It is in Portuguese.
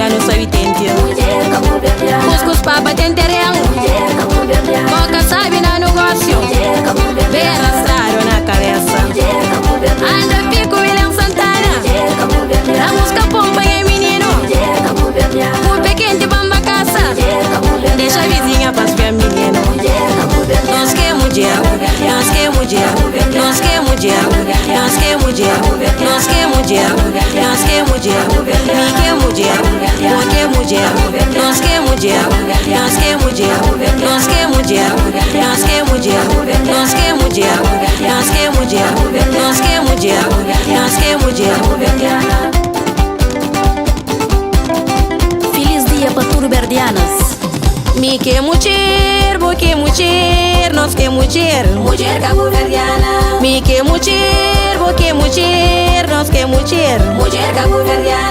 lá no seu intento. Mulher cabo-verdiana, Cuscuz pra bater terreno. mulher cabo-verdiana, Boca sabe no negócio. mulher cabo-verdiana, Bem arrastado na cabeça. mulher cabo-verdiana, Anda pico William Santana. mulher cabo-verdiana, A música pompa é menino. mulher cabo-verdiana, O pequeno de bamba caça. mulher cabo-verdiana, Deixa a vizinha para ver menino. mulher cabo-verdiana, Nós que mulher, nós que mulher, nós que mulher, nós que mulher, nós que mulher, nós que mulher, me que mulher, o que mulher, nós que mulher, nós que mulher, nós que mulher, nós que mulher, nós que mulher, nós que mulher, nós que mulher, nós que mulher. Feliz dia para Turberdianas. Me que mulher, bo que mulher, nós que mulher, Mulher cabo-verdiana, me que mulher, bo que mulher, nós que mulher. mulher cabo-verdiana.